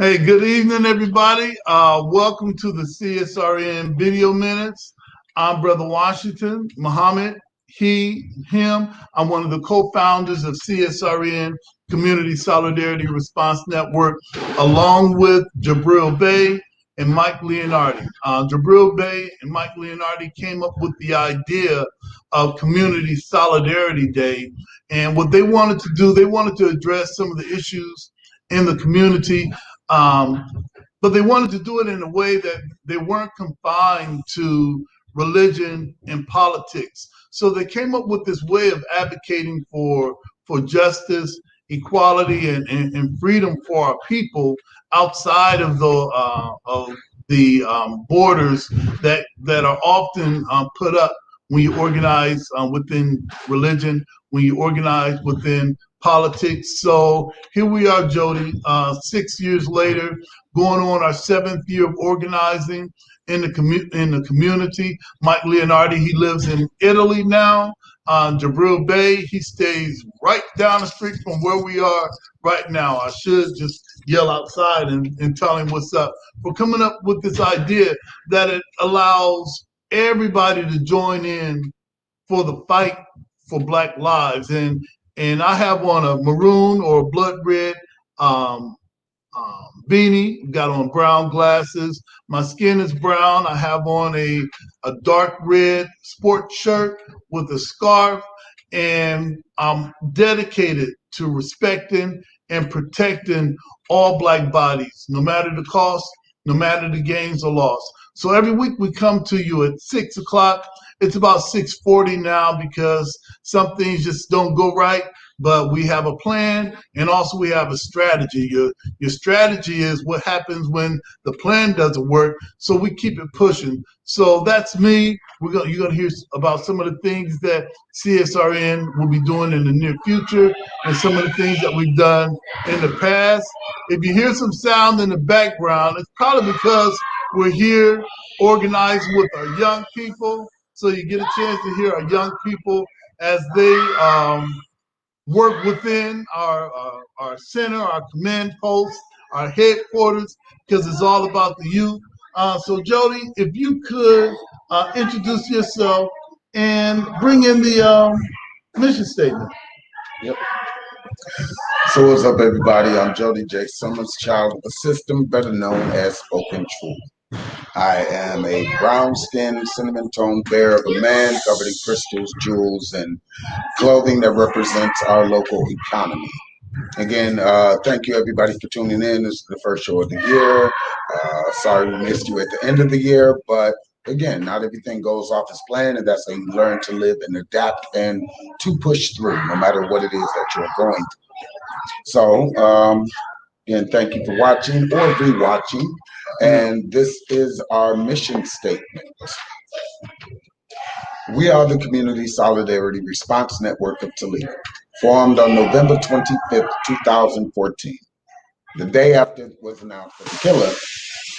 Hey, good evening, everybody. Welcome to the CSRN Video Minutes. I'm Brother Washington, Muhammad, he, him. I'm one of the co-founders of CSRN Community Solidarity Response Network, along with Jabril Bey and Mike Leonardi. Jabril Bey and Mike Leonardi came up with the idea of Community Solidarity Day. And what they wanted to do, they wanted to address some of the issues in the community, um, but they wanted to do it in a way that they weren't confined to religion and politics. So they came up with this way of advocating for justice, equality, and freedom for our people outside of the borders that are often put up when you organize within religion, when you organize within politics. So here we are, Jody, 6 years later, going on our seventh year of organizing in the community. Mike Leonardi, he lives in Italy now. Jabril Bey, he stays right down the street from where we are right now. I should just yell outside and tell him what's up. We're coming up with this idea that it allows everybody to join in for the fight for Black lives. And I have on a maroon or a blood red beanie, got on brown glasses. My skin is brown. I have on a dark red sport shirt with a scarf, and I'm dedicated to respecting and protecting all Black bodies, no matter the cost, no matter the gains or loss. So every week we come to you at 6 o'clock. It's about 6:40 now because some things just don't go right, but we have a plan and also we have a strategy. Your strategy is what happens when the plan doesn't work, so we keep it pushing. So that's me. You're gonna hear about some of the things that CSRN will be doing in the near future and some of the things that we've done in the past. If you hear some sound in the background, it's probably because we're here organizing with our young people. So you get a chance to hear our young people as they work within our center, our command post, our headquarters, because it's all about the youth. So Jody, if you could introduce yourself and bring in the mission statement. Yep. So what's up, everybody? I'm Jody J. Summers, child of the system, better known as Spoken Truth. I am a brown-skinned, cinnamon tone bear of a man covered in crystals, jewels, and clothing that represents our local economy. Again, thank you everybody for tuning in. This is the first show of the year. Sorry we missed you at the end of the year, but again, not everything goes off as planned, and that's how you learn to live and adapt and to push through, no matter what it is that you're going through. So, again, thank you for watching or rewatching. And this is our mission statement. We are the Community Solidarity Response Network of Toledo, formed on November 25th, 2014. The day after it was announced that the killer,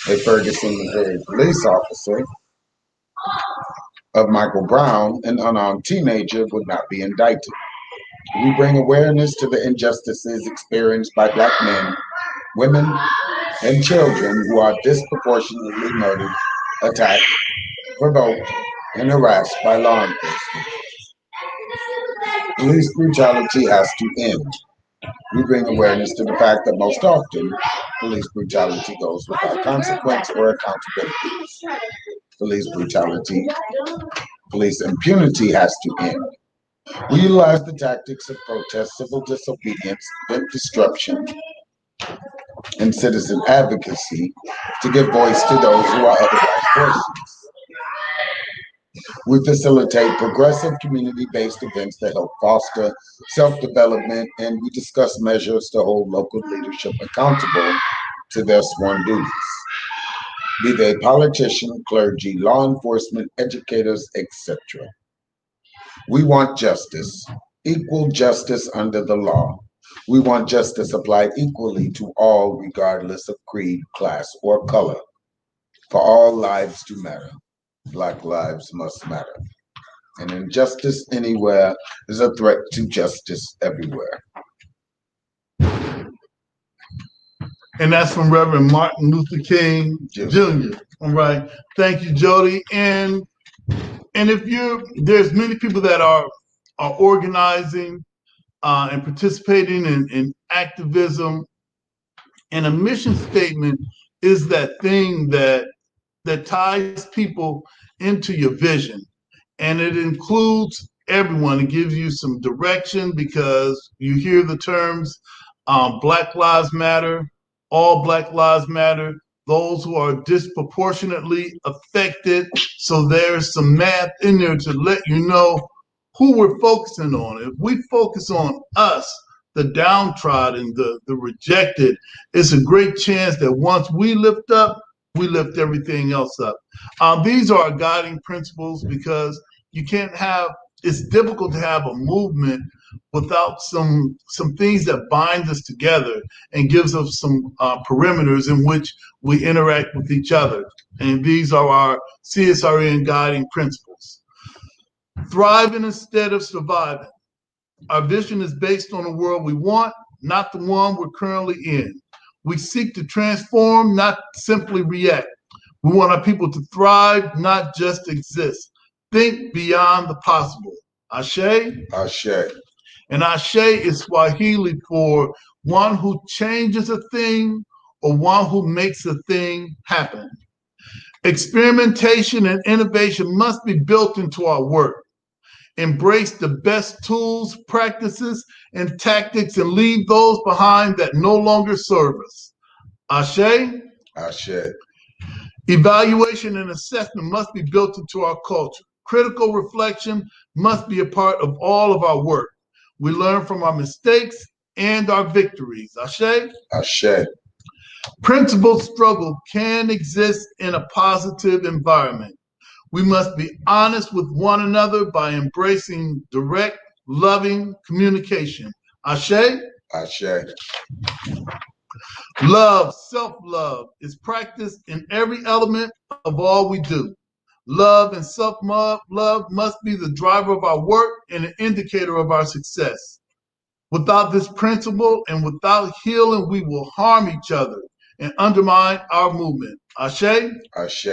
a Ferguson, Missouri police officer of Michael Brown, an unarmed teenager, would not be indicted. We bring awareness to the injustices experienced by Black men, women, and children who are disproportionately murdered, attacked, provoked, and harassed by law enforcement. Police brutality has to end. We bring awareness to the fact that most often, police brutality goes without consequence or accountability. Police brutality, police impunity has to end. We utilize the tactics of protest, civil disobedience, event disruption, and citizen advocacy to give voice to those who are otherwise voiceless. We facilitate progressive community-based events that help foster self-development, and we discuss measures to hold local leadership accountable to their sworn duties, be they politician, clergy, law enforcement, educators, etc. We want justice, equal justice under the law. We want justice applied equally to all, regardless of creed, class, or color. For all lives to matter, Black lives must matter. And injustice anywhere is a threat to justice everywhere. And that's from Reverend Martin Luther King Jr. All right. Thank you, Jody. And if there's many people that are organizing and participating in activism, and a mission statement is that thing that ties people into your vision. And it includes everyone. It gives you some direction because you hear the terms Black Lives Matter, all Black Lives Matter, those who are disproportionately affected. So there's some math in there to let you know who we're focusing on. If we focus on us, the downtrodden, the rejected, it's a great chance that once we lift up, we lift everything else up. These are our guiding principles because you can't have, it's difficult to have a movement without some things that bind us together and gives us some perimeters in which we interact with each other. And these are our CSRN guiding principles. Thriving instead of surviving. Our vision is based on the world we want, not the one we're currently in. We seek to transform, not simply react. We want our people to thrive, not just exist. Think beyond the possible. Ashe? Ashe. And Ashe is Swahili for one who changes a thing or one who makes a thing happen. Experimentation and innovation must be built into our work. Embrace the best tools, practices, and tactics and leave those behind that no longer serve us. Ashe? Ashe. Evaluation and assessment must be built into our culture. Critical reflection must be a part of all of our work. We learn from our mistakes and our victories. Ashe? Ashe. Principled struggle can exist in a positive environment. We must be honest with one another by embracing direct, loving communication. Ashe? Ashe. Love, self-love, is practiced in every element of all we do. Love and self-love must be the driver of our work and an indicator of our success. Without this principle and without healing, we will harm each other and undermine our movement. Ashe? Ashe.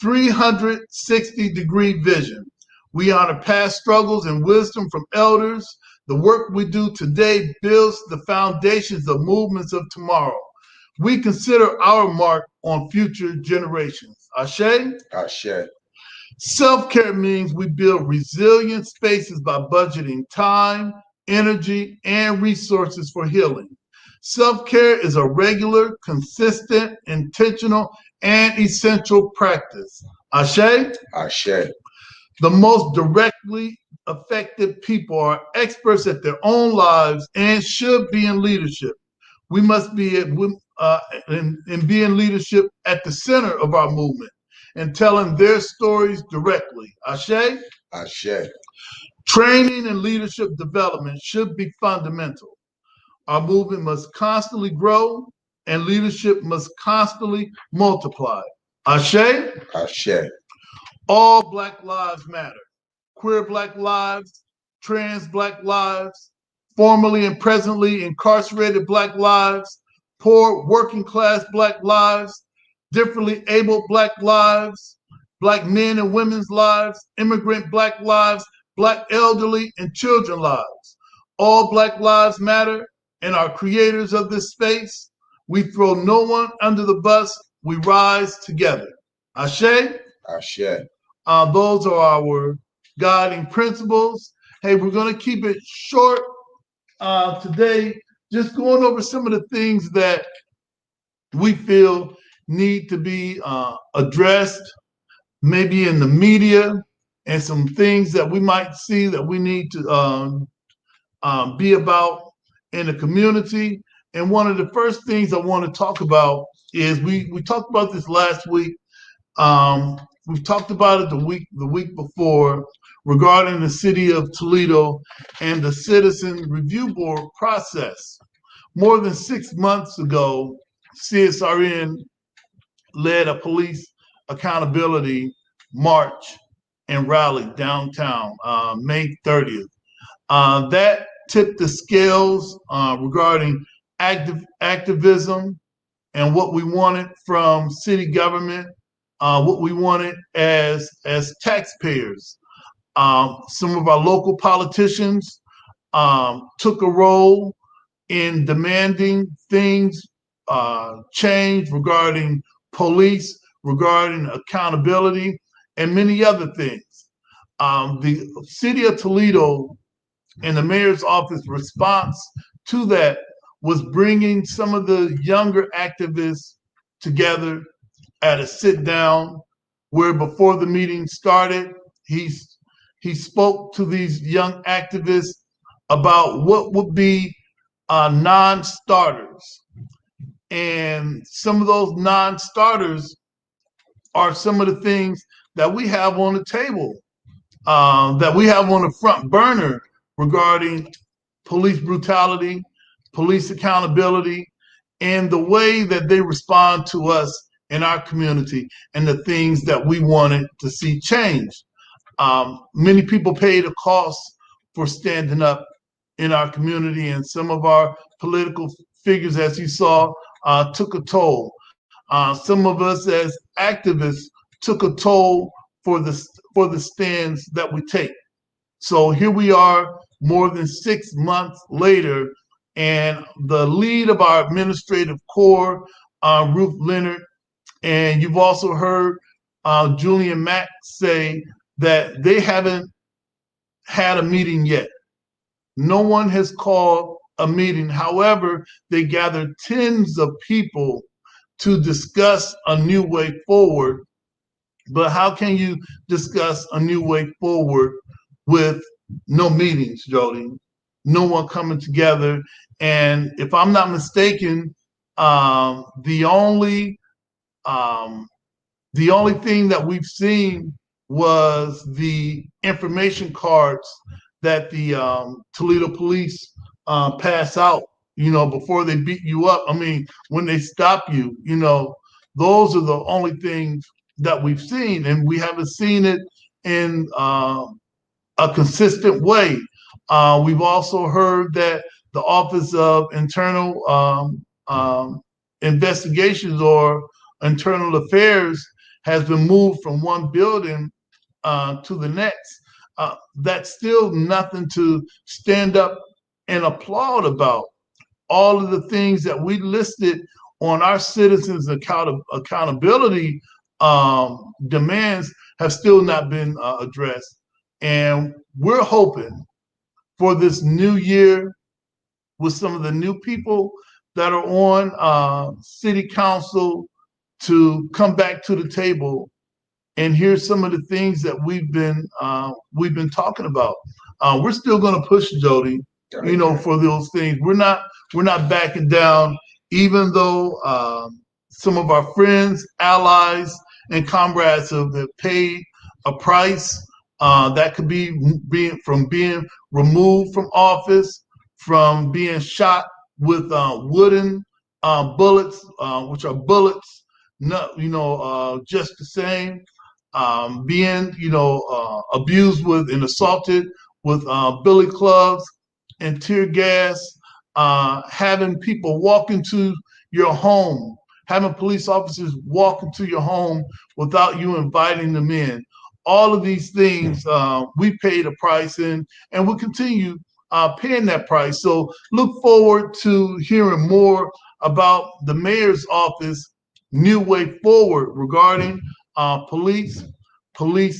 360-degree vision. We honor past struggles and wisdom from elders. The work we do today builds the foundations of movements of tomorrow. We consider our mark on future generations. Ashe? Ashe. Self-care means we build resilient spaces by budgeting time, energy, and resources for healing. Self-care is a regular, consistent, intentional, and essential practice. Ashe? Ashe. The most directly affected people are experts at their own lives and should be in leadership. We must be be in leadership at the center of our movement and telling their stories directly. Ashe? Ashe. Training and leadership development should be fundamental. Our movement must constantly grow and leadership must constantly multiply. Ashe? Ashe. All Black lives matter. Queer Black lives, trans Black lives, formerly and presently incarcerated Black lives, poor working class Black lives, differently abled Black lives, Black men and women's lives, immigrant Black lives, Black elderly and children lives. All Black lives matter, and our creators of this space, we throw no one under the bus, we rise together. Ashe? Ashe. Those are our guiding principles. Hey, we're going to keep it short today, just going over some of the things that we feel need to be addressed, maybe in the media, and some things that we might see that we need to be about in the community. And one of the first things I want to talk about is we talked about this last week. We've talked about it the week before regarding the city of Toledo and the Citizen Review Board process. More than 6 months ago, CSRN led a police accountability march and rally downtown, May 30th. That tipped the scales regarding activism and what we wanted from city government, what we wanted as taxpayers. Some of our local politicians took a role in demanding things change regarding police, regarding accountability, and many other things. The city of Toledo and the mayor's office response to that was bringing some of the younger activists together at a sit down where before the meeting started, he, he spoke to these young activists about what would be non-starters. And some of those non-starters are some of the things that we have on the table, that we have on the front burner regarding police brutality, police accountability, and the way that they respond to us in our community and the things that we wanted to see change. Many people paid a cost for standing up in our community, and some of our political figures, as you saw, took a toll. Some of us as activists took a toll for the stands that we take. So here we are, more than 6 months later, and the lead of our administrative core, Ruth Leonard, and you've also heard Julian Mack say that they haven't had a meeting yet. No one has called a meeting. However, they gathered tens of people to discuss a new way forward. But how can you discuss a new way forward with no meetings, Jody? No one coming together. And if I'm not mistaken, the um, only thing that we've seen was the information cards that the Toledo police pass out, before they beat you up. I mean, when they stop you, those are the only things that we've seen, and we haven't seen it in a consistent way. We've also heard that the Office of Internal Investigations or Internal Affairs has been moved from one building to the next. That's still nothing to stand up and applaud about. All of the things that we listed on our citizens' accountability demands have still not been addressed. And we're hoping for this new year with some of the new people that are on city council to come back to the table and here's some of the things that we've been talking about. We're still going to push Jody, for those things. We're not backing down, even though some of our friends, allies, and comrades have paid a price. That could be being removed from office, from being shot with wooden bullets, which are bullets, not just the same. Being abused with and assaulted with billy clubs and tear gas, having people walk into your home, having police officers walk into your home without you inviting them in. All of these things we paid a price in, and we'll continue paying that price. So look forward to hearing more about the mayor's office new way forward regarding police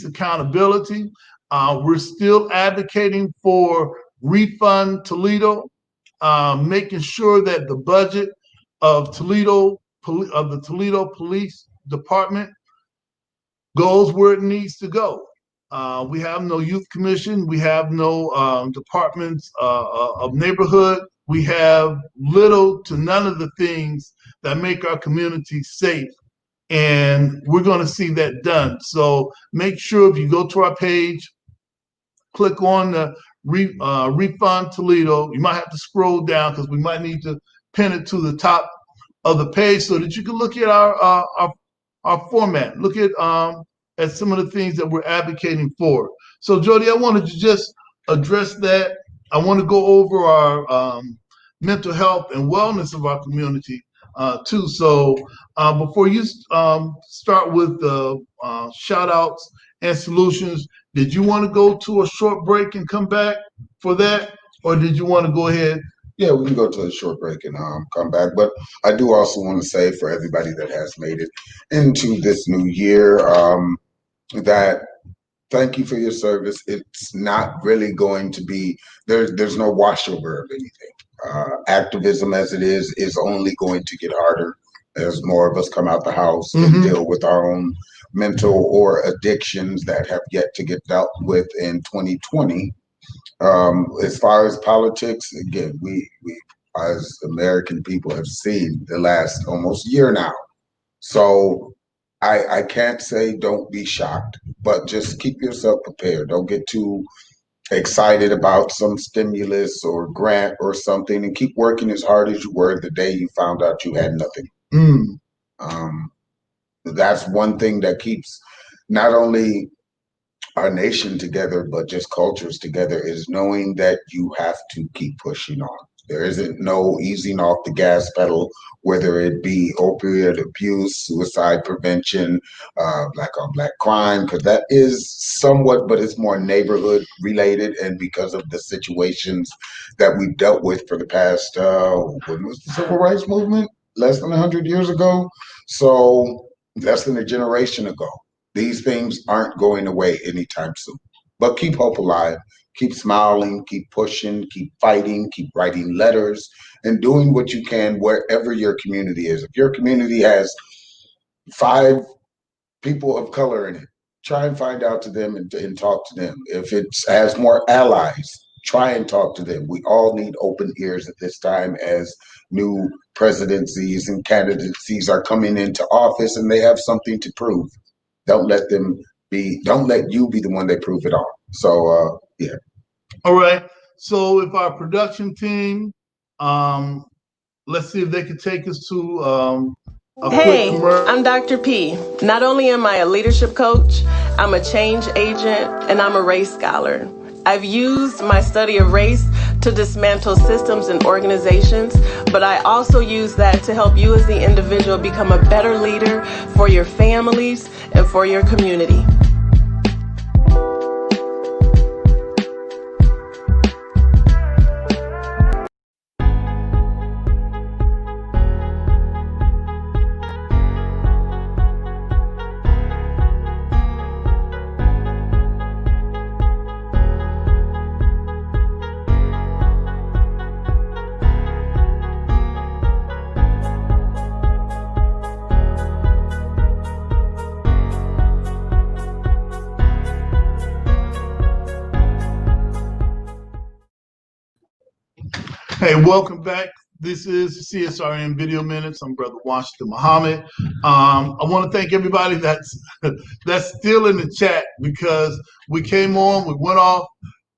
accountability. We're still advocating for Refund Toledo, making sure that the budget of the Toledo Police Department goes where it needs to go. We have no youth commission. We have no departments of neighborhood. We have little to none of the things that make our community safe. And we're going to see that done. So make sure if you go to our page, click on the Refund Toledo. You might have to scroll down because we might need to pin it to the top of the page so that you can look at our format. Look at some of the things that we're advocating for. So Jody, I wanted to just address that. I want to go over our mental health and wellness of our community. too. So before you start with the shout outs and solutions, did you want to go to a short break and come back for that? Or did you want to go ahead? Yeah, we can go to a short break and come back. But I do also want to say for everybody that has made it into this new year that thank you for your service. It's not really going to be there's no washover of anything. Activism as it is only going to get harder as more of us come out the house and deal with our own mental or addictions that have yet to get dealt with in 2020. As far as politics, again, we as American people have seen the last almost year now. So I can't say don't be shocked, but just keep yourself prepared. Don't get too excited about some stimulus or grant or something, and keep working as hard as you were the day you found out you had nothing. Um, that's one thing that keeps not only our nation together, but just cultures together, is knowing that you have to keep pushing on. There isn't no easing off the gas pedal, whether it be opioid abuse, suicide prevention, black on black crime, because that is somewhat, but it's more neighborhood related. And because of the situations that we've dealt with for the past, when was the civil rights movement? Less than 100 years ago. So less than a generation ago. These things aren't going away anytime soon. But keep hope alive, keep smiling, keep pushing, keep fighting, keep writing letters, and doing what you can wherever your community is. If your community has 5 people of color in it, try and find out to them and talk to them. If it has more allies, try and talk to them. We all need open ears at this time as new presidencies and candidacies are coming into office and they have something to prove. Don't let you be the one they prove it on. So yeah. All right. So if our production team, let's see if they can take us to a Hey, quick commercial. I'm Dr. P. Not only am I a leadership coach, I'm a change agent and I'm a race scholar. I've used my study of race to dismantle systems and organizations, but I also use that to help you as the individual become a better leader for your families and for your community. Hey, welcome back. This is CSRN Video Minutes. I'm Brother Washington Muhammad. I want to thank everybody that's still in the chat, because we came on, we went off,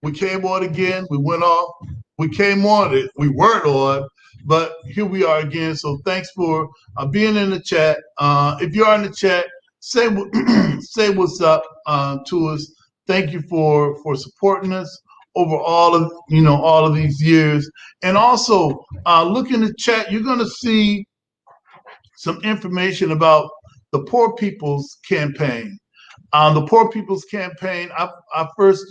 we came on again, we went off, we came on it, we weren't on, but here we are again. So thanks for being in the chat. If you are in the chat, say say what's up to us. Thank you for supporting us over all of these years. And also look in the chat, you're going to see some information about the Poor People's Campaign. The Poor People's Campaign, I first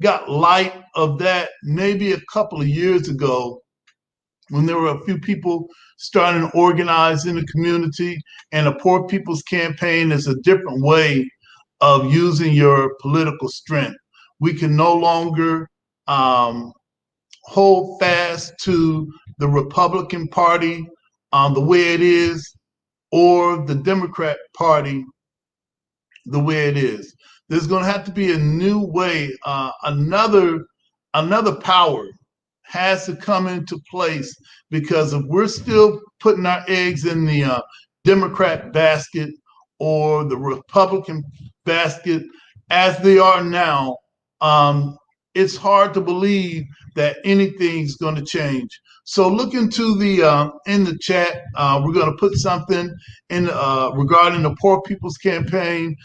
got light of that maybe a couple of years ago, when there were a few people starting to organize in the community. And the Poor People's Campaign is a different way of using your political strength. We can no longer hold fast to the Republican Party the way it is, or the Democrat Party the way it is. There's going to have to be a new way. Another power has to come into place, because if we're still putting our eggs in the Democrat basket or the Republican basket as they are now, it's hard to believe that anything's going to change. So look into the in the chat. We're going to put something in regarding the Poor People's Campaign.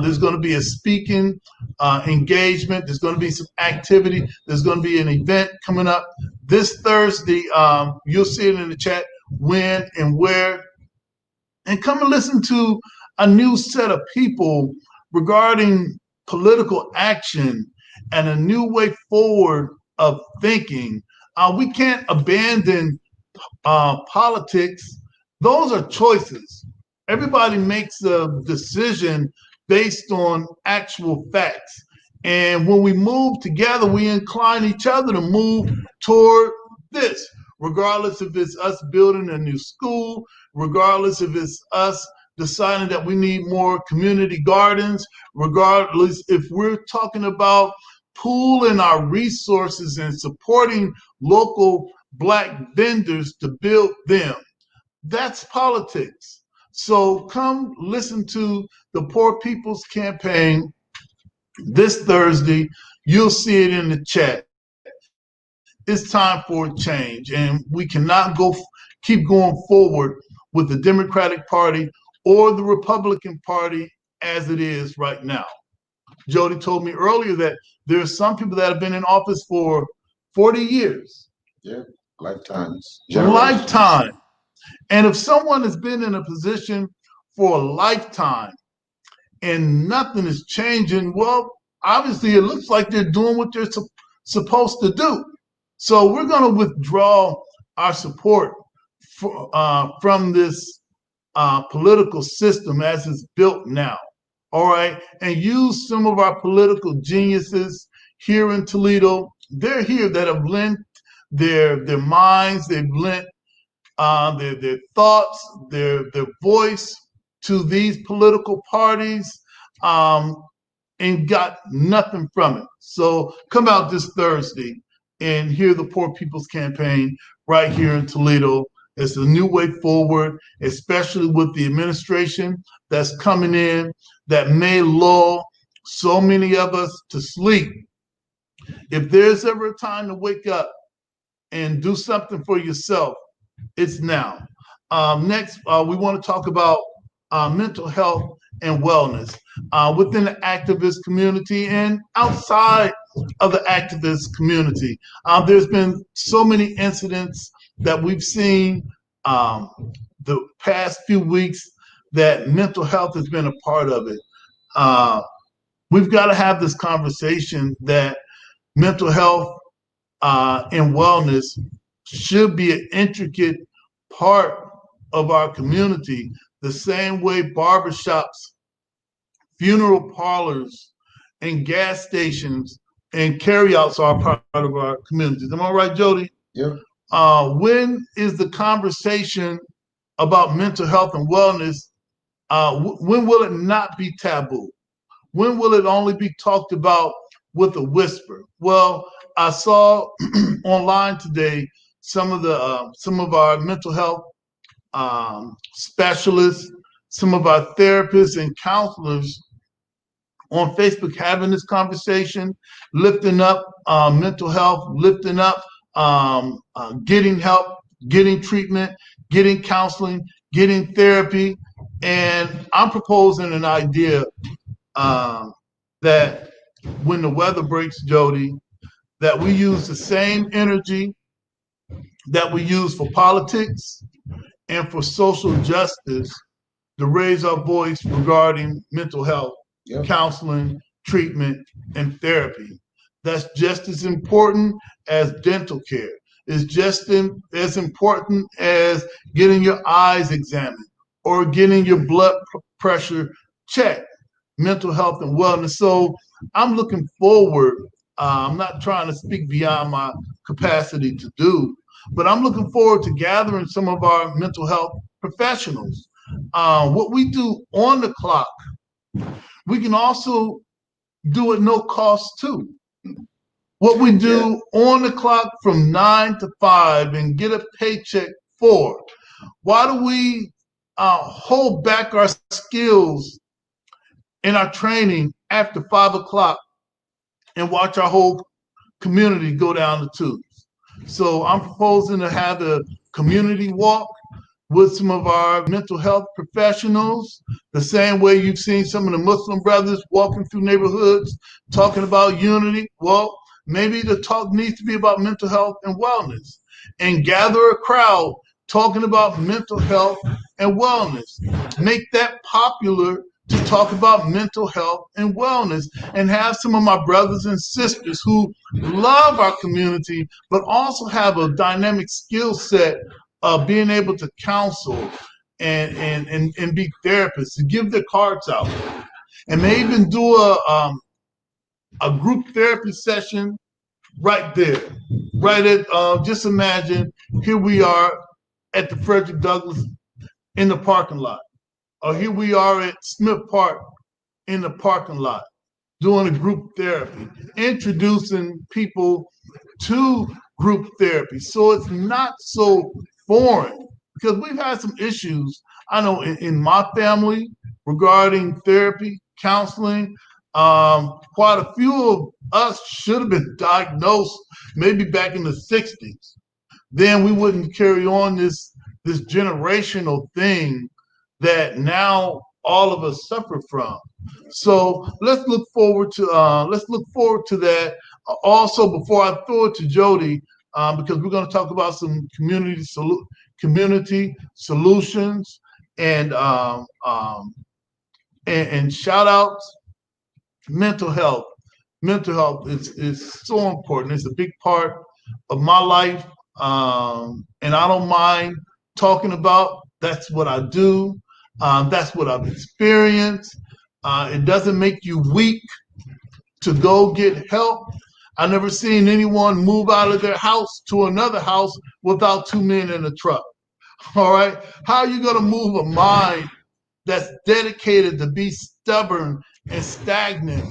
There's going to be a speaking engagement. There's going to be some activity. There's going to be an event coming up this Thursday. You'll see it in the chat. when, and where, and come and listen to a new set of people regarding political action and a new way forward of thinking. We can't abandon politics. Those are choices. Everybody makes a decision based on actual facts. And when we move together, we incline each other to move toward this, regardless if it's us building a new school, regardless if it's us deciding that we need more community gardens, regardless if we're talking about pooling our resources and supporting local Black vendors to build them. That's politics. So come listen to the Poor People's Campaign this Thursday. You'll see it in the chat. It's time for change, and we cannot keep going forward with the Democratic Party or the Republican Party as it is right now. Jody told me earlier that there are some people that have been in office for 40 years. Yeah, lifetimes. Lifetime. And if someone has been in a position for a lifetime and nothing is changing, well, obviously it looks like they're doing what they're supposed to do. So we're going to withdraw our support from this political system as it's built now. All right. And use some of our political geniuses here in Toledo. They're here that have lent their minds, they've lent their thoughts, their voice to these political parties, and got nothing from it. So come out this Thursday and hear the Poor People's Campaign right here in Toledo. It's a new way forward, especially with the administration that's coming in that may lull so many of us to sleep. If there's ever a time to wake up and do something for yourself, it's now. Next, we want to talk about mental health and wellness within the activist community and outside of the activist community. There's been so many incidents that we've seen the past few weeks that mental health has been a part of it. We've got to have this conversation that mental health and wellness should be an intricate part of our community, the same way barbershops, funeral parlors, and gas stations and carryouts are part of our communities. Am I right, Jody? Yeah. When is the conversation about mental health and wellness, when will it not be taboo? When will it only be talked about with a whisper? Well, I saw online today some of our mental health specialists, some of our therapists and counselors on Facebook having this conversation, lifting up mental health, lifting up getting help, getting treatment, getting counseling, getting therapy. And I'm proposing an idea that when the weather breaks, Jody, that we use the same energy that we use for politics and for social justice to raise our voice regarding mental health, counseling, treatment, and therapy. That's just as important as dental care. It's just as important as getting your eyes examined or getting your blood pressure checked, mental health and wellness. So I'm looking forward. I'm not trying to speak beyond my capacity to do, but I'm looking forward to gathering some of our mental health professionals. What we do on the clock, we can also do at no cost too. What we do on the clock from 9 to 5 and get a paycheck for. Why do we hold back our skills in our training after 5 o'clock and watch our whole community go down the tubes? So I'm proposing to have a community walk with some of our mental health professionals, the same way you've seen some of the Muslim brothers walking through neighborhoods talking about unity. Well, maybe the talk needs to be about mental health and wellness, and gather a crowd talking about mental health and wellness. Make that popular to talk about mental health and wellness, and have some of my brothers and sisters who love our community, but also have a dynamic skill set of being able to counsel and be therapists, to give their cards out, and may even do a group therapy session right there, right at, just imagine, here we are at the Frederick Douglass in the parking lot, or here we are at Smith Park in the parking lot doing a group therapy, introducing people to group therapy so it's not so foreign. Because we've had some issues, I know, in my family regarding therapy, counseling. Quite a few of us should have been diagnosed maybe back in the 60s. Then we wouldn't carry on this generational thing that now all of us suffer from. So let's look forward to that. Also, before I throw it to Jody, because we're going to talk about some community solutions and and shout outs. Mental health. Mental health is so important. It's a big part of my life, and I don't mind talking about. That's what I do. That's what I've experienced. It doesn't make you weak to go get help. I never seen anyone move out of their house to another house without two men in a truck. All right. How are you going to move a mind that's dedicated to be stubborn and stagnant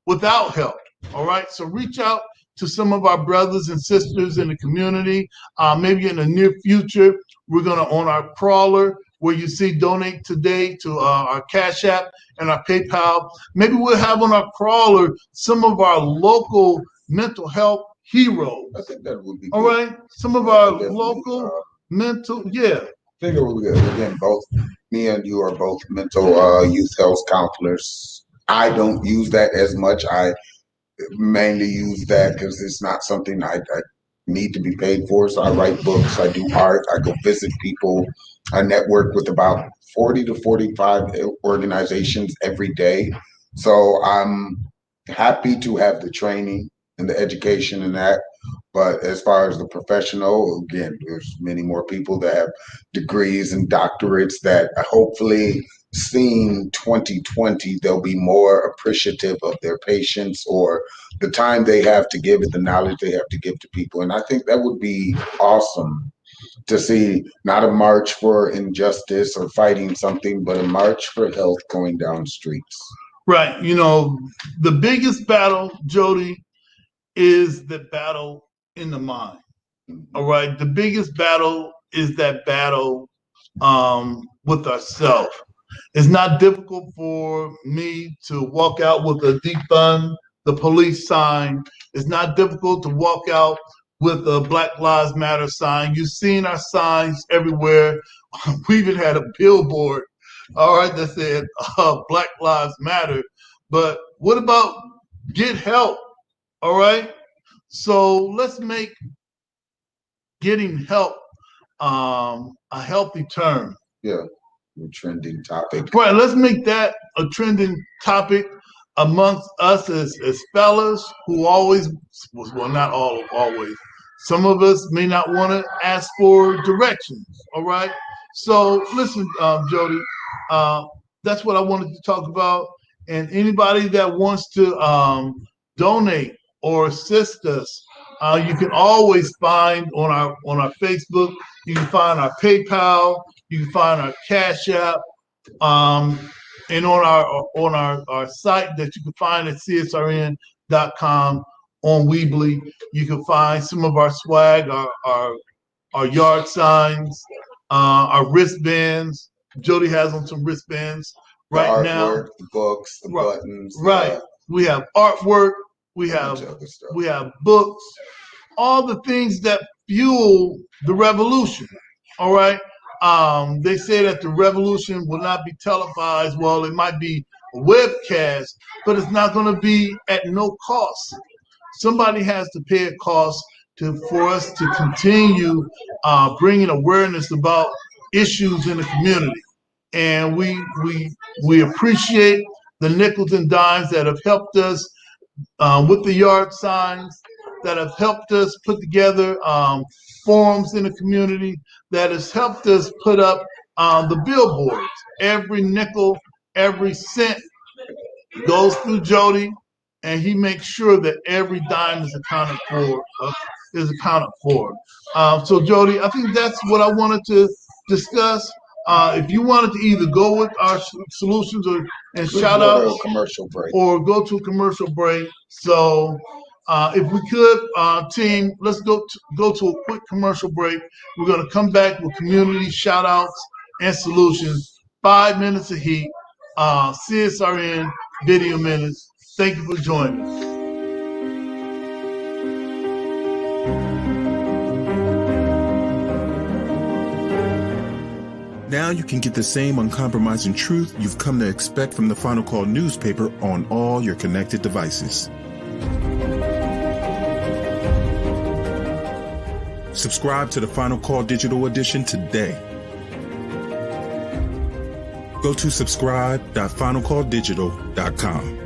without help? All right. So reach out to some of our brothers and sisters in the community. Maybe in the near future, we're going to, on our crawler, where you see donate today to our Cash App and our PayPal, maybe we'll have on our crawler some of our local mental health heroes. I think that would be all good. Right. Some of our local mental, yeah. I think again, both me and you are both mental youth health counselors. I don't use that as much. I mainly use that because it's not something I need to be paid for. So I write books, I do art, I go visit people. I network with about 40 to 45 organizations every day. So I'm happy to have the training and the education in that. But as far as the professional, again, there's many more people that have degrees and doctorates that hopefully seeing 2020, they'll be more appreciative of their patients or the time they have to give it, the knowledge they have to give to people. And I think that would be awesome to see, not a march for injustice or fighting something, but a march for health going down streets. Right. You know, the biggest battle, Jody, is the battle in the mind. All right. The biggest battle is that battle with ourselves. It's not difficult for me to walk out with a defund the police sign. It's not difficult to walk out with a Black Lives Matter sign. You've seen our signs everywhere. We even had a billboard, all right, that said Black Lives Matter. But what about get help? All right. So let's make getting help a healthy term. Yeah, a trending topic. Right. Let's make that a trending topic amongst us as fellas who always, well, not all always. Some of us may not want to ask for directions. All right. So listen, Jody, that's what I wanted to talk about. And anybody that wants to donate or assist us, you can always find on our Facebook. You can find our PayPal. You can find our Cash App, and on our site that you can find at CSRN.com on Weebly. You can find some of our swag, our yard signs, our wristbands. Jody has on some wristbands right now. The books, the buttons. Right. We have artwork. We have books. All the things that fuel the revolution. All right. They say that the revolution will not be televised. Well, it might be a webcast, but it's not going to be at no cost. Somebody has to pay a cost for us to continue bringing awareness about issues in the community. And we appreciate the nickels and dimes that have helped us with the yard signs, that have helped us put together forums in the community, that has helped us put up the billboards. Every nickel, every cent goes through Jody, and he makes sure that every dime is accounted for. So Jody, I think that's what I wanted to discuss. If you wanted to either go with our solutions or and shout out commercial break or go to a commercial break. So if we could, team, let's go to a quick commercial break. We're going to come back with community shout outs and solutions. 5 minutes of heat, CSRN video minutes. Thank you for joining us. Now you can get the same uncompromising truth you've come to expect from the Final Call newspaper on all your connected devices. Subscribe to the Final Call Digital Edition today. Go to subscribe.finalcalldigital.com.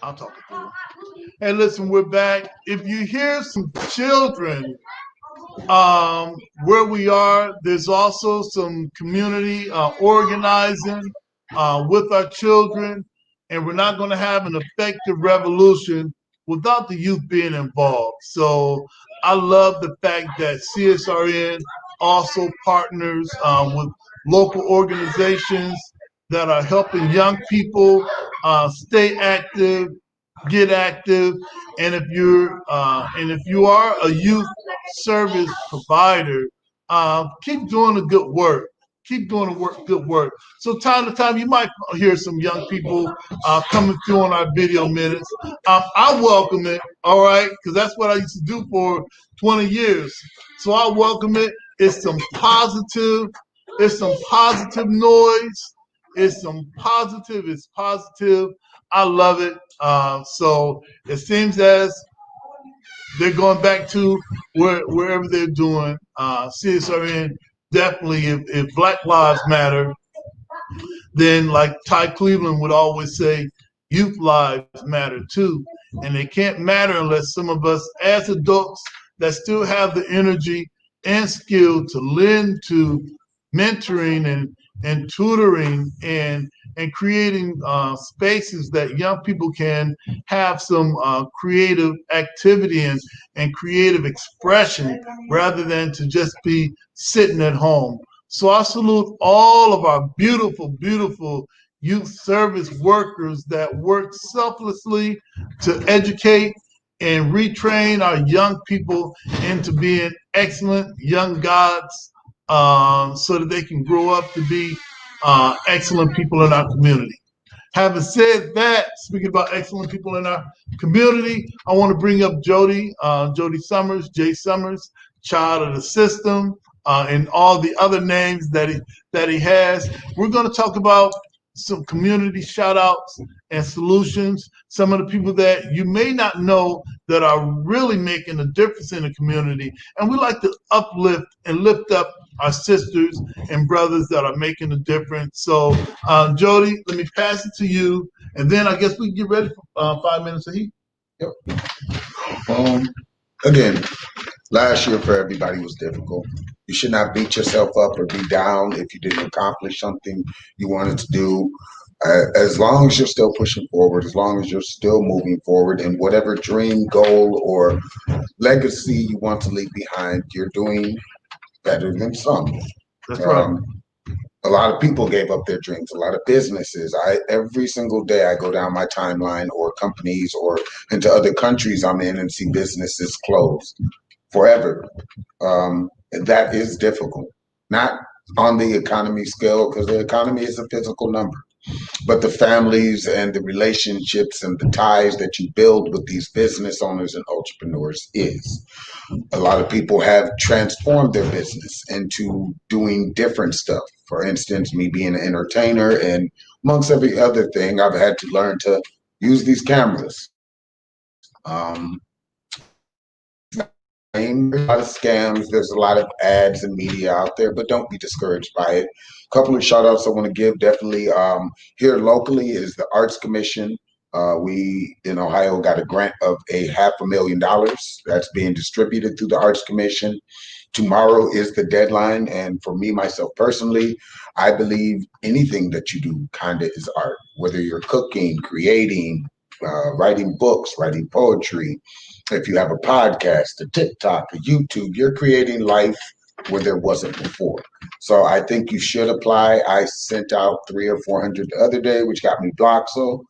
I'll talk it through. Hey, listen, we're back. If you hear some children where we are, there's also some community organizing with our children, and we're not going to have an effective revolution without the youth being involved. So I love the fact that CSRN also partners with local organizations that are helping young people stay active, get active, and if you are a youth service provider, keep doing the good work. Keep doing the good work. So time to time, you might hear some young people coming through on our video minutes. I welcome it, all right, because that's what I used to do for 20 years. So I welcome it. It's some positive noise. It's positive. I love it. So it seems as they're going back to wherever they're doing. CSRN definitely, if Black Lives Matter, then like Ty Cleveland would always say, youth lives matter too. And they can't matter unless some of us as adults that still have the energy and skill to lend to mentoring and tutoring and creating spaces that young people can have some creative activity and creative expression rather than to just be sitting at home. So I salute all of our beautiful, beautiful youth service workers that work selflessly to educate and retrain our young people into being excellent young gods so that they can grow up to be excellent people in our community. Having said that, speaking about excellent people in our community, I want to bring up Jody Summers, Jay Summers, child of the system, and all the other names that he has. We're going to talk about some community shout outs and solutions, some of the people that you may not know that are really making a difference in the community. And we like to uplift and lift up our sisters and brothers that are making a difference. So, Jody, let me pass it to you, and then I guess we can get ready for 5 minutes of heat. Yep. Again, last year for everybody was difficult. You should not beat yourself up or be down if you didn't accomplish something you wanted to do. As long as you're still pushing forward, as long as you're still moving forward in whatever dream, goal, or legacy you want to leave behind, you're doing better than some. That's right. A lot of people gave up their dreams, a lot of businesses. Every single day I go down my timeline or companies or into other countries I'm in and see businesses closed. forever. That is difficult. Not on the economy scale, because the economy is a physical number, but the families and the relationships and the ties that you build with these business owners and entrepreneurs is. A lot of people have transformed their business into doing different stuff. For instance, me being an entertainer, and amongst every other thing, I've had to learn to use these cameras. There's a lot of scams, there's a lot of ads and media out there, but don't be discouraged by it. A couple of shout outs I want to give definitely here locally is the Arts Commission. We in Ohio got a grant of a $500,000 that's being distributed through the Arts Commission. Tomorrow is the deadline, and for me myself personally, I believe anything that you do kind of is art, whether you're cooking, creating, writing books, writing poetry. If you have a podcast, a TikTok, a YouTube, you're creating life where there wasn't before. So I think you should apply. I sent out 300 or 400 the other day, which got me blocked. So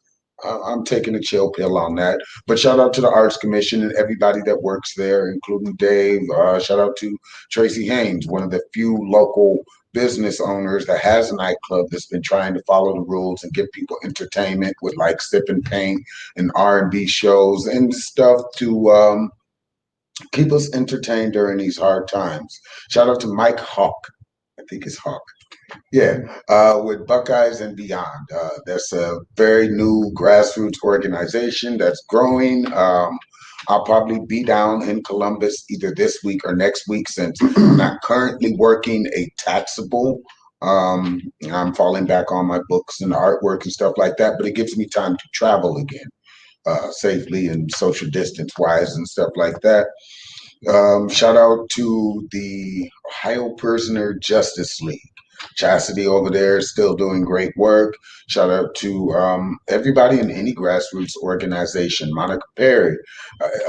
I'm taking a chill pill on that. But shout out to the Arts Commission and everybody that works there, including Dave. Shout out to Tracy Haynes, one of the few local business owners that has a nightclub that's been trying to follow the rules and give people entertainment with like Sip and Paint and R&B shows and stuff to keep us entertained during these hard times. Shout out to Mike Hawk. I think it's Hawk. Yeah, with Buckeyes and Beyond. That's a very new grassroots organization that's growing. I'll probably be down in Columbus either this week or next week since I'm not currently working a taxable. I'm falling back on my books and artwork and stuff like that, but it gives me time to travel again safely and social distance wise and stuff like that. Shout out to the Ohio Prisoner Justice League. Chastity over there is still doing great work. Shout out to everybody in any grassroots organization. Monica Perry.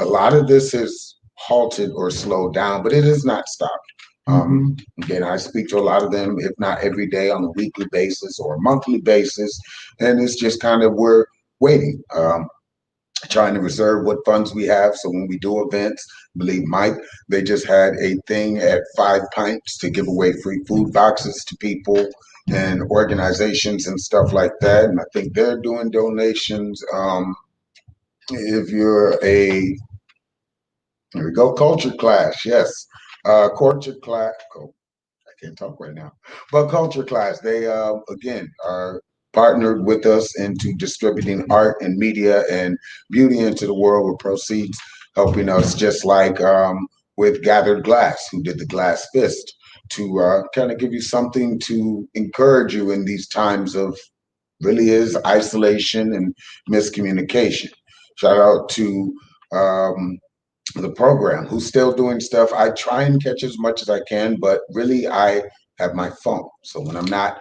A lot of this has halted or slowed down, but it has not stopped. Again, I speak to a lot of them, if not every day, on a weekly basis or a monthly basis, and it's just kind of we're waiting. Trying to reserve what funds we have. So when we do events, I believe Mike, they just had a thing at 5 Pints to give away free food boxes to people and organizations and stuff like that. And I think they're doing donations. If you're a, here we go, culture clash, yes. Culture clash, I can't talk right now, but culture class, they again are partnered with us into distributing art and media and beauty into the world with proceeds, helping us just like with Gathered Glass, who did the Glass Fist, to kind of give you something to encourage you in these times of really is isolation and miscommunication. Shout out to the program who's still doing stuff. I try and catch as much as I can, but really I have my phone. So when I'm not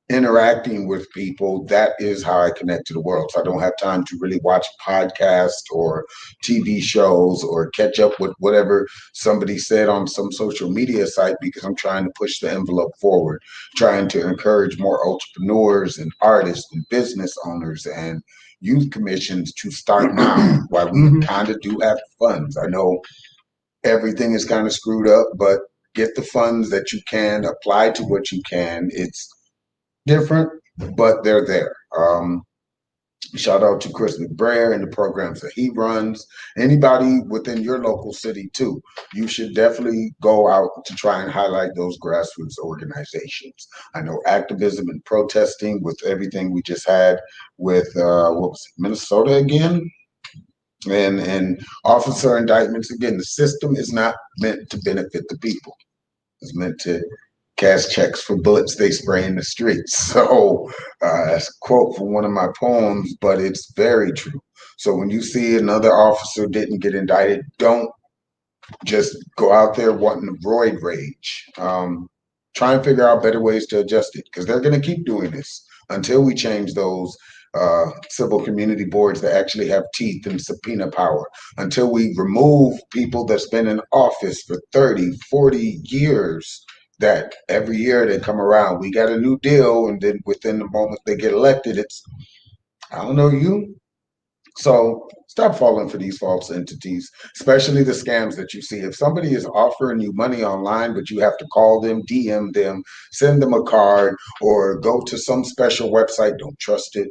interacting with people, that is how I connect to the world. So I don't have time to really watch podcasts or TV shows or catch up with whatever somebody said on some social media site because I'm trying to push the envelope forward, trying to encourage more entrepreneurs and artists and business owners and youth commissions to start now while we kind of do have funds. I know everything is kind of screwed up, but get the funds that you can, apply to what you can. It's different, but they're there. Shout out to Chris McBrayer and the programs that he runs. Anybody within your local city too, you should definitely go out to try and highlight those grassroots organizations. I know activism and protesting with everything we just had with what was it, Minnesota again, and officer indictments again. The system is not meant to benefit the people. It's meant to cash checks for bullets they spray in the streets. So that's a quote from one of my poems, but it's very true. So when you see another officer didn't get indicted, don't just go out there wanting to roid rage. Try and figure out better ways to adjust it because they're going to keep doing this until we change those civil community boards that actually have teeth and subpoena power, until we remove people that's been in office for 30, 40 years, that every year they come around, we got a new deal, and then within the moment they get elected, it's, I don't know you, So stop falling for these false entities, especially the scams that you see. If somebody is offering you money online, but you have to call them, DM them, send them a card, or go to some special website, don't trust it,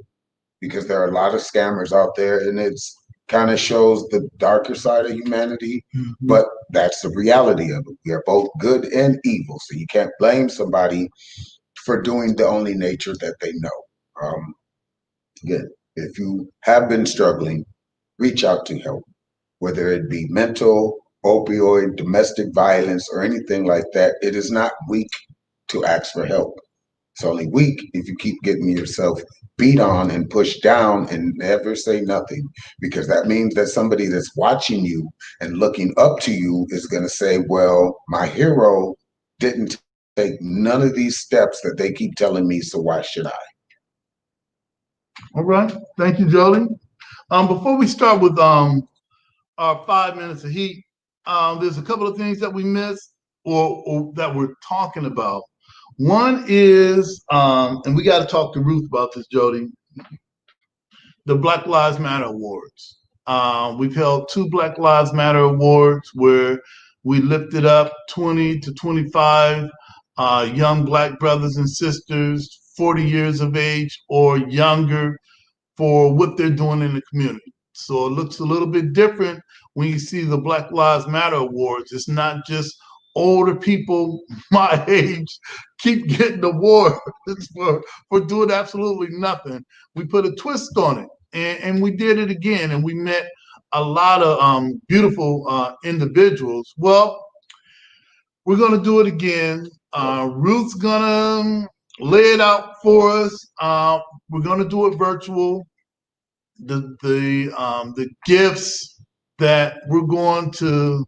because there are a lot of scammers out there, and it's kind of shows the darker side of humanity. But that's the reality of it. We are both good and evil, so you can't blame somebody for doing the only nature that they know. Again, if you have been struggling, reach out to help, whether it be mental, opioid, domestic violence, or anything like that. It is not weak to ask for help. It's only weak if you keep getting yourself beat on and pushed down and never say nothing, because that means that somebody that's watching you and looking up to you is going to say, well, my hero didn't take none of these steps that they keep telling me, so why should I? All right. Thank you, Jody. Before we start with our 5 minutes of heat, there's a couple of things that we missed or that we're talking about. One is, and we got to talk to Ruth about this, Jody, the Black Lives Matter Awards. We've held 2 Black Lives Matter Awards where we lifted up 20 to 25 young Black brothers and sisters, 40 years of age or younger, for what they're doing in the community. So it looks a little bit different when you see the Black Lives Matter Awards. It's not just older people my age keep getting awards for doing absolutely nothing. We put a twist on it, and we did it again, and we met a lot of beautiful individuals. Well, we're going to do it again. Ruth's going to lay it out for us. We're going to do it virtual. The gifts that we're going to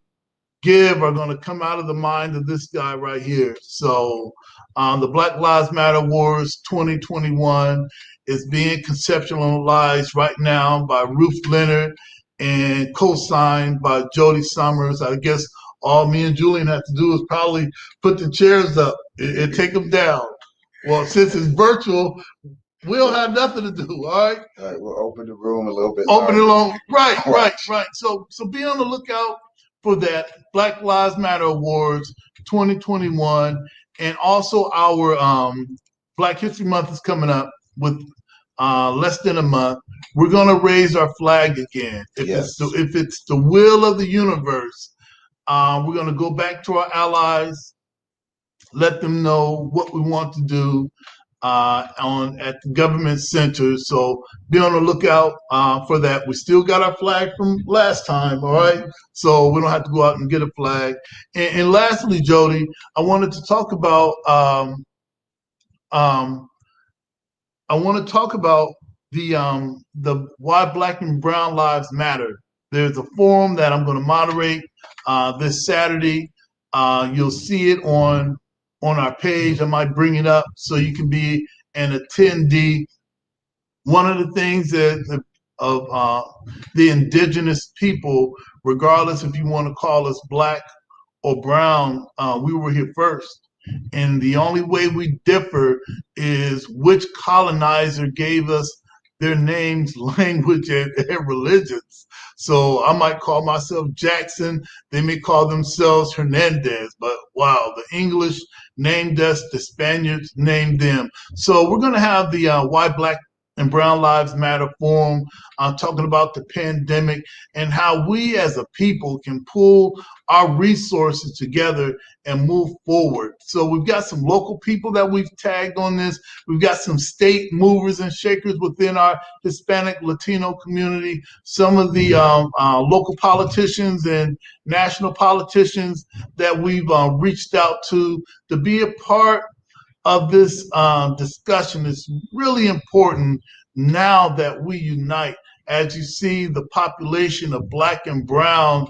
give are going to come out of the mind of this guy right here. So the Black Lives Matter Awards 2021 is being conceptualized right now by Ruth Leonard and co-signed by Jody Summers. I guess all me and Julian have to do is probably put the chairs up and take them down. Well, since it's virtual, we don't have nothing to do, all right? All right, we'll open the room a little bit. Open it long. Right. So be on the lookout for that Black Lives Matter Awards 2021. And also our Black History Month is coming up with less than a month. We're gonna raise our flag again. If it's the will of the universe, we're gonna go back to our allies, let them know what we want to do at the government center. So be on the lookout for that. We still got our flag from last time, all right? So we don't have to go out and get a flag. And lastly, Jody, I wanted to talk about the Why Black and Brown Lives Matter. There's a forum that I'm going to moderate this Saturday. You'll see it on our page. I might bring it up so you can be an attendee. One of the things that of the indigenous people, regardless if you want to call us Black or brown, we were here first. And the only way we differ is which colonizer gave us their names, language, and religions. So I might call myself Jackson. They may call themselves Hernandez. But wow, the English named us, the Spaniards named them. So we're going to have the Why Black and Brown Lives Matter forum talking about the pandemic and how we as a people can pull our resources together and move forward. So we've got some local people that we've tagged on this. We've got some state movers and shakers within our Hispanic Latino community, some of the local politicians and national politicians that we've reached out to be a part of this discussion. Is really important now that we unite. As you see, the population of Black and Brown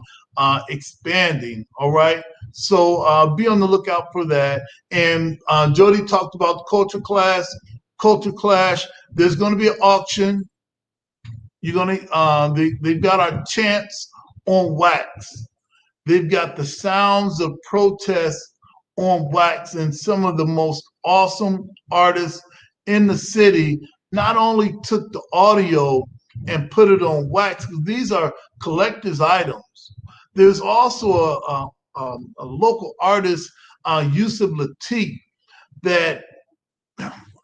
expanding. All right. So be on the lookout for that. And Jody talked about the culture clash. There's going to be an auction. You're going to. They've got our chants on wax. They've got the sounds of protest on wax, and some of the most awesome artists in the city not only took the audio and put it on wax, because these are collector's items. There's also a local artist, Yusuf Latif, that,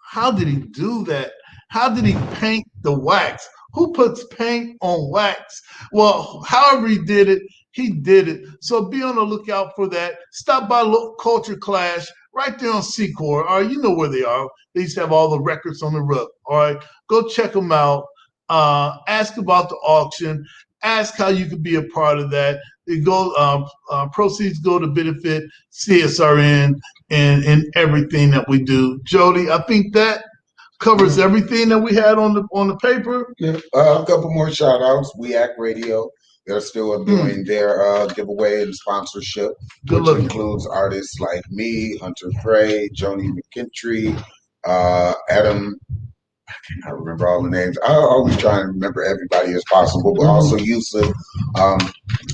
how did he do that? How did he paint the wax? Who puts paint on wax? Well, however he did it, he did it. So be on the lookout for that. Stop by Culture Clash right there on Secor. All right, you know where they are. They used to have all the records on the roof. All right, go check them out. Ask about the auction. Ask how you could be a part of that. Proceeds go to benefit CSRN and everything that we do. Jody, I think that covers everything that we had on the paper. Yeah. A couple more shout outs. We Act Radio. They're still doing their giveaway and sponsorship, Good which looking. includes artists like me, Hunter Frey, Joni McKintry, Adam. I remember all the names. I always try and remember everybody as possible, but also Yusuf.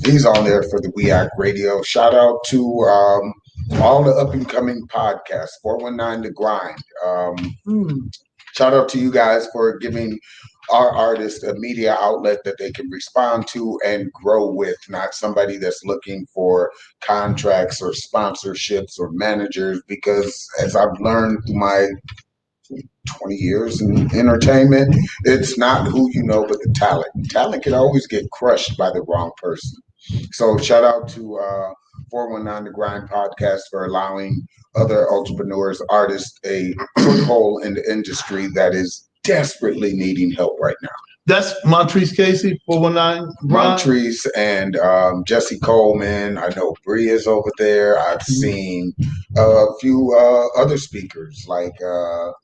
He's on there for the We Act Radio. Shout out to all the up and coming podcasts, 419 The Grind. Shout out to you guys for giving our artists a media outlet that they can respond to and grow with, not somebody that's looking for contracts or sponsorships or managers, because as I've learned through my 20 years in entertainment, it's not who you know, but the talent. Talent can always get crushed by the wrong person. So shout out to 419 The Grind podcast for allowing other entrepreneurs, artists, a foothold in the industry that is desperately needing help right now. That's Montrese Casey, 419 Grind. Montrese and Jesse Coleman. I know Bree is over there. I've seen a few other speakers like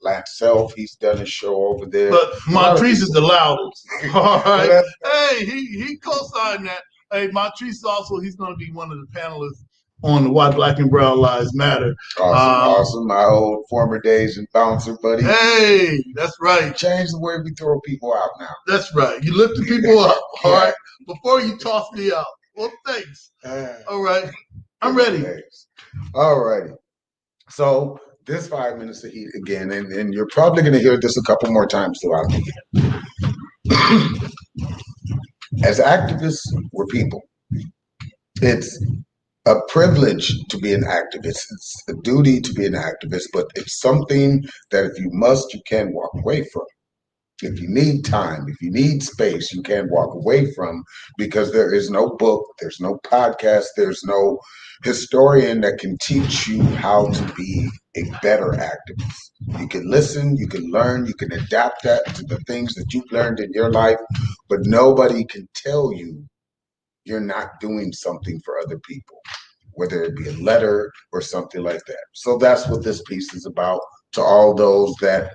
Lance Self. He's done a show over there. But Montrese is the loudest. All right. Hey, he co-signed that. Hey, Montrese also, he's going to be one of the panelists on the Why Black and Brown Lives Matter. Awesome. My old former days and bouncer buddy. Hey, that's right. Change the way we throw people out now. That's right. You lift the people up, all right, before you toss me out. Well, thanks. All right. I'm ready. All righty. So this 5 minutes of heat again, and you're probably going to hear this a couple more times throughout the year. As activists, we're people. It's a privilege to be an activist. It's a duty to be an activist, but it's something that if you must, you can walk away from. If you need time, if you need space, you can walk away from, because there is no book, there's no podcast, there's no historian that can teach you how to be a better activist. You can listen, you can learn, you can adapt that to the things that you've learned in your life, but nobody can tell you you're not doing something for other people, whether it be a letter or something like that. So that's what this piece is about, to all those that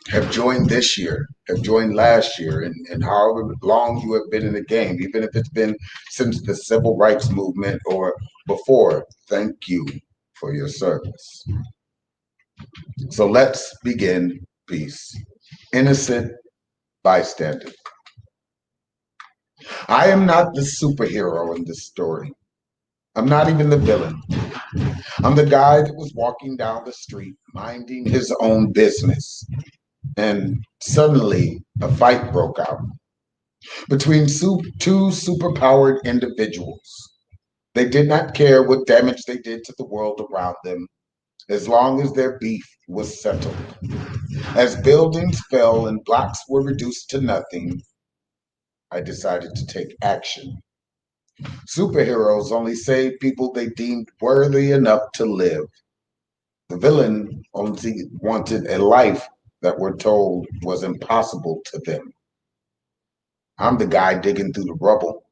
have joined this year, have joined last year, and however long you have been in the game, even if it's been since the civil rights movement or before, thank you for your service. So let's begin. Peace. Innocent bystander. I am not the superhero in this story. I'm not even the villain. I'm the guy that was walking down the street, minding his own business. And suddenly a fight broke out between two superpowered individuals. They did not care what damage they did to the world around them, as long as their beef was settled. As buildings fell and blocks were reduced to nothing, I decided to take action. Superheroes only saved people they deemed worthy enough to live. The villain only wanted a life that we're told was impossible to them. I'm the guy digging through the rubble,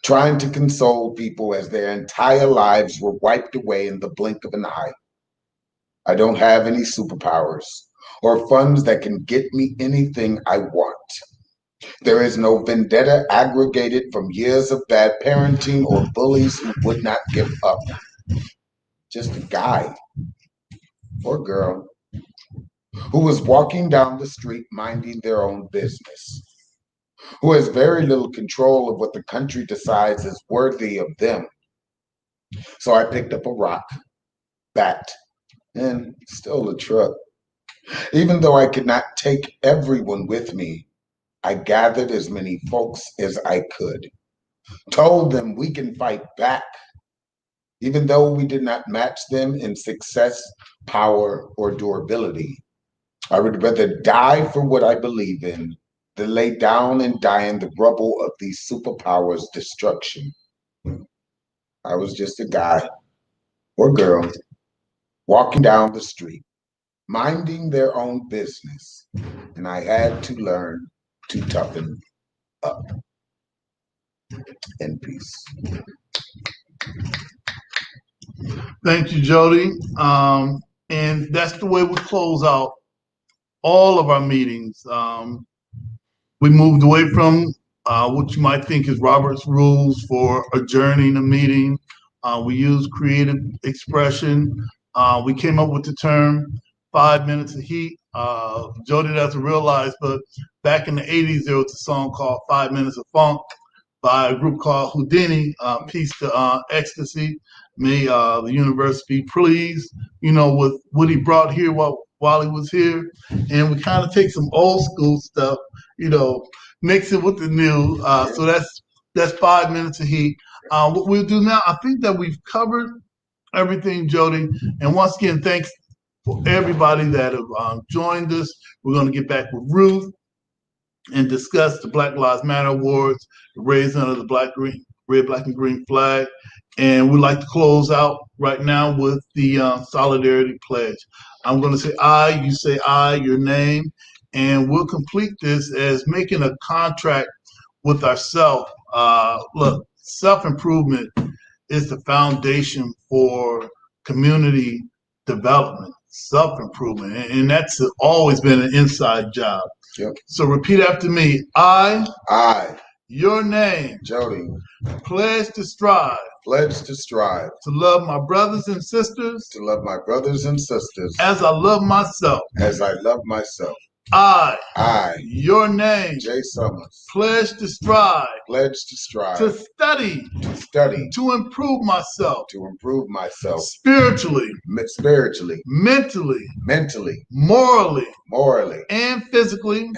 trying to console people as their entire lives were wiped away in the blink of an eye. I don't have any superpowers or funds that can get me anything I want. There is no vendetta aggregated from years of bad parenting or bullies who would not give up. Just a guy or girl who was walking down the street minding their own business, who has very little control of what the country decides is worthy of them. So I picked up a rock, bat, and stole a truck. Even though I could not take everyone with me, I gathered as many folks as I could, told them we can fight back, even though we did not match them in success, power, or durability. I would rather die for what I believe in than lay down and die in the rubble of these superpowers' destruction. I was just a guy or girl walking down the street, minding their own business, and I had to learn to toughen up. In peace. Thank you, Jody. And that's the way we close out all of our meetings. We moved away from what you might think is Robert's rules for adjourning a meeting. We use creative expression. We came up with the term 5 minutes of heat. Jody doesn't realize, but back in the 80s, there was a song called 5 Minutes of Funk by a group called Houdini, Peace to Ecstasy. May the universe be pleased, with what he brought here while he was here. And we kind of take some old school stuff, mix it with the new. So that's 5 minutes of heat. What we'll do now, I think that we've covered everything, Jody. And once again, thanks for everybody that have joined us. We're going to get back with Ruth and discuss the Black Lives Matter Awards, the raising of the red, black, and green flag. And we'd like to close out right now with the Solidarity Pledge. I'm going to say I, you say I, your name, and we'll complete this as making a contract with ourselves. Look, self-improvement is the foundation for community development, self-improvement, and that's always been an inside job. Yep. So repeat after me. I, your name, Jody, pledge to strive to love my brothers and sisters as I love myself. I, your name, Jay Summers, pledge to strive to study to improve myself spiritually, mentally, morally, and physically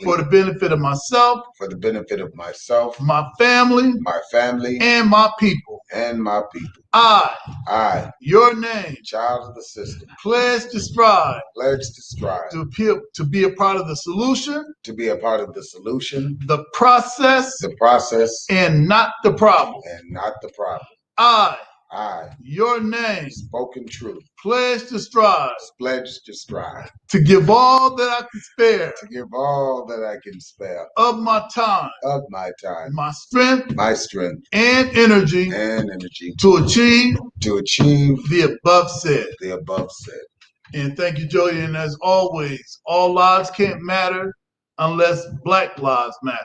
for the benefit of myself, my family, and my people. I, your name, child of the system, pledge to strive to be a part of the solution, the process, and not the problem. I, your name, spoken truth, pledge to strive to give all that I can spare give all that I can spare of my time, my strength, and energy to achieve the above said. And thank you, Jody. And as always, all lives can't matter unless Black lives matter.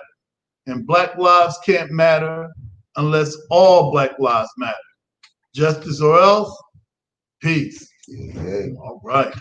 And Black lives can't matter unless all Black lives matter. Justice or else, peace. Yeah. All right.